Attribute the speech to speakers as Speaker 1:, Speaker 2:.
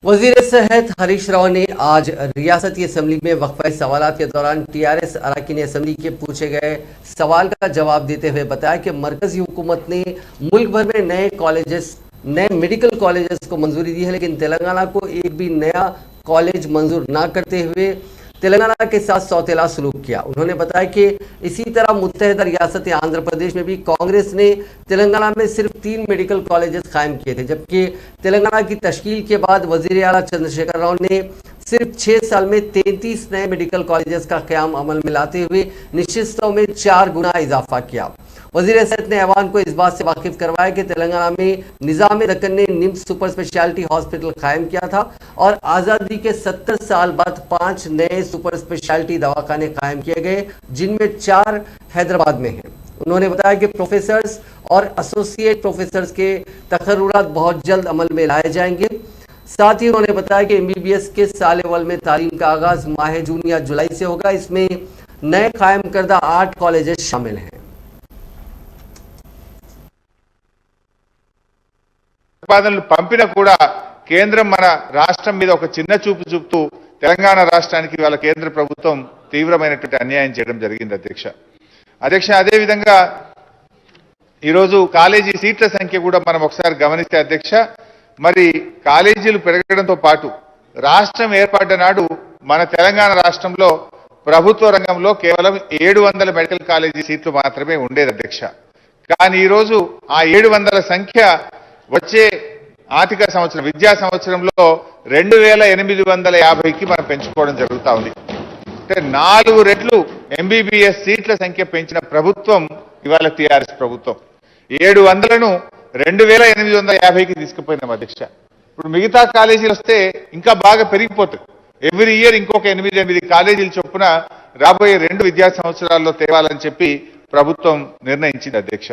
Speaker 1: वजीर सेहत हरीश राव ने आज रियासती असम्बली में वक्फा सवालात के दौरान टीआरएस अरकान असम्बली के पूछे गए सवाल का जवाब देते हुए बताया कि मरकजी हुकूमत ने मुल्क भर में नए मेडिकल कॉलेजेस को मंजूरी दी है, लेकिन तेलंगाना को एक भी नया कॉलेज मंजूर ना करते हुए तेलंगाना के साथ सौतेला सलूक किया। उन्होंने बताया कि इसी तरह मुत्तहदा रियासत आंध्र प्रदेश में भी कांग्रेस ने तेलंगाना में सिर्फ 3 मेडिकल कॉलेजेस कायम किए थे, जबकि तेलंगाना की तश्कील के बाद वजीर आला चंद्रशेखर राव ने सिर्फ 6 साल में 33 नए मेडिकल कॉलेजेस का क़याम अमल में लाते हुए नशिस्तों में 4 गुना इजाफा किया। वजीर सेहत ने ऐवान को इस बात से वाकिफ करवाया कि तेलंगाना में निज़ाम दक्कन ने निम्स सुपर स्पेशलिटी हॉस्पिटल कायम किया था और आज़ादी के 70 साल बाद 5 नए सुपर स्पेशलिटी दवाखाने कायम किए गए, जिनमें 4 हैदराबाद में हैं। उन्होंने बताया कि प्रोफेसर्स और एसोसिएट प्रोफेसर्स के तकर्रुरात बहुत जल्द अमल में लाए जाएंगे। साथ ही उन्होंने बताया कि MBBS के साल अव्वल में तालीम का आगाज माह जून या जुलाई से होगा। इसमें नए कायम करदा 8 कॉलेजेस शामिल हैं।
Speaker 2: ప్రతిపాదనలు పంపినా కూడా కేంద్రం మన రాష్ట్రం మీద ఒక చిన్న చూపు చూపుతూ తెలంగాణ రాష్ట్రానికి వాళ్ళ కేంద్ర ప్రభుత్వం తీవ్రమైనటువంటి అన్యాయం చేయడం జరిగింది అధ్యక్ష అదే విధంగా ఈ రోజు కాలేజీ సీట్ల సంఖ్య కూడా మనం ఒకసారి గమనిస్తే అధ్యక్ష మరి కాలేజీలు పెరగడంతో పాటు రాష్ట్రం ఏర్పడ్డ నాడు మన తెలంగాణ రాష్ట్రంలో ప్రభుత్వ రంగంలో కేవలం 700 మెడికల్ కాలేజీ సీట్లు మాత్రమే ఉండేది అధ్యక్ష। కానీ ఈ రోజు ఆ 700 సంఖ్య వచ్చే ఆర్థిక సంవత్సరం విద్యా సంవత్సరంలో 2850కి మనం పెంచుకోవడం జరుగుతా ఉంది। అంటే 4 రెట్లు MBBS సీట్ల సంఖ్య పెంచిన ప్రభుత్వం ఇవాళ టీఆర్ఎస్ ప్రభుత్వం। 700ను 2850కి తీసుకుపోయినాం అధ్యక్ష। ఇప్పుడు మిగతా కాలేజీలు వస్తే ఇంకా బాగా పెరిగిపోతుంది। ఎవ్రీ ఇయర్ ఇంకొక 8 కాలేజీలు చొప్పున రాబోయే 2 విద్యా సంవత్సరాల్లో తేవాలని చెప్పి ప్రభుత్వం నిర్ణయించింది అధ్యక్ష।